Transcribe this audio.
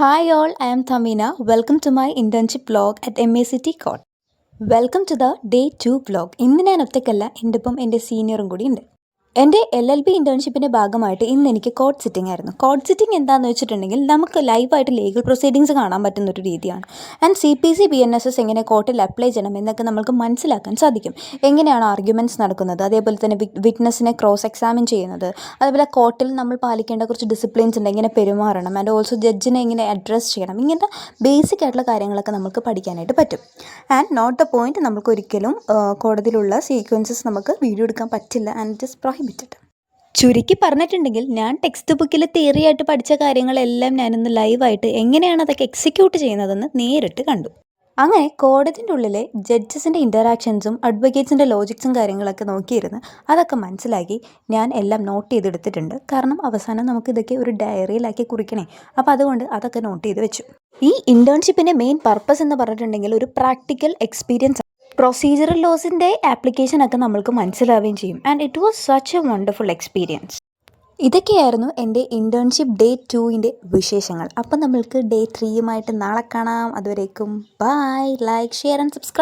Hi all, I am Thamina. Welcome to my internship vlog at MACT Court. Welcome to the day 2 vlog. ഇന്ന് ഞാൻ ഒറ്റയ്ക്കല്ല, എൻ്റെ ഒപ്പം എൻ്റെ സീനിയറും കൂടി ഉണ്ട്. എൻ്റെ LLB ഇൻറ്റേൺഷിപ്പിൻ്റെ ഭാഗമായിട്ട് ഇന്ന് എനിക്ക് കോഡ് സിറ്റിംഗ് ആയിരുന്നു. കോഡ് സിറ്റിംഗ് എന്താണെന്ന് വെച്ചിട്ടുണ്ടെങ്കിൽ നമുക്ക് ലൈവായിട്ട് ലീഗൽ പ്രൊസീഡിങ്സ് കാണാൻ പറ്റുന്നൊരു രീതിയാണ്. ആൻഡ് CPC BNSS എങ്ങനെ കോർട്ടിൽ അപ്ലൈ ചെയ്യണം എന്നൊക്കെ നമുക്ക് മനസ്സിലാക്കാൻ സാധിക്കും. എങ്ങനെയാണ് ആർഗ്യുമെൻറ്റ്സ് നടക്കുന്നത്, അതേപോലെ തന്നെ വിറ്റ്നസിനെ ക്രോസ് എക്സാമിൻ ചെയ്യുന്നത്, അതേപോലെ കോർട്ടിൽ നമ്മൾ പാലിക്കേണ്ട കുറച്ച് ഡിസിപ്ലിൻസ് ഉണ്ട്, എങ്ങനെ പെരുമാറണം, ആൻഡ് ഓൾസോ ജഡ്ജിനെ എങ്ങനെ അഡ്രസ്സ് ചെയ്യണം, ഇങ്ങനത്തെ ബേസിക് ആയിട്ടുള്ള കാര്യങ്ങളൊക്കെ നമുക്ക് പഠിക്കാനായിട്ട് പറ്റും. ആൻഡ് നോട്ട് ദ പോയിൻറ്റ്, നമുക്ക് ഒരിക്കലും കോടതിയിലുള്ള സീക്വൻസസ് നമുക്ക് വീഡിയോ എടുക്കാൻ പറ്റില്ല ആൻഡ് ഇറ്റ് ഇസ് പ്രൊഹിബിറ്റഡ്. ചുരുക്കി പറഞ്ഞിട്ടുണ്ടെങ്കിൽ ഞാൻ ടെക്സ്റ്റ് ബുക്കിൽ തിയറി ആയിട്ട് പഠിച്ച കാര്യങ്ങളെല്ലാം ഞാനിന്ന് ലൈവായിട്ട് എങ്ങനെയാണ് അതൊക്കെ എക്സിക്യൂട്ട് ചെയ്യുന്നതെന്ന് നേരിട്ട് കണ്ടു. അങ്ങനെ കോടതിൻ്റെ ഉള്ളിലെ ജഡ്ജസിൻ്റെ ഇൻറ്ററാക്ഷൻസും അഡ്വക്കേറ്റ്സിൻ്റെ ലോജിക്സും കാര്യങ്ങളൊക്കെ നോക്കിയിരുന്ന് അതൊക്കെ മനസ്സിലാക്കി ഞാൻ എല്ലാം നോട്ട് ചെയ്തെടുത്തിട്ടുണ്ട്. കാരണം അവസാനം നമുക്കിതൊക്കെ ഒരു ഡയറിയിലാക്കി കുറിക്കണേ, അപ്പോൾ അതുകൊണ്ട് അതൊക്കെ നോട്ട് ചെയ്ത് വെച്ചു. ഈ ഇൻറ്റേൺഷിപ്പിൻ്റെ മെയിൻ പർപ്പസ് എന്ന് പറഞ്ഞിട്ടുണ്ടെങ്കിൽ ഒരു പ്രാക്ടിക്കൽ എക്സ്പീരിയൻസ്, പ്രൊസീജിയറൽ ലോസിൻ്റെ ആപ്ലിക്കേഷനൊക്കെ നമ്മൾക്ക് മനസ്സിലാവുകയും ചെയ്യും. And it was such A wonderful experience. ഇതൊക്കെയായിരുന്നു എൻ്റെ ഇൻറ്റേൺഷിപ്പ് ഡേ 2ൻ്റെ വിശേഷങ്ങൾ. അപ്പം നമ്മൾക്ക് ഡേ 3യുമായിട്ട് നാളെ കാണാം. അതുവരേക്കും bye. Like, share and subscribe.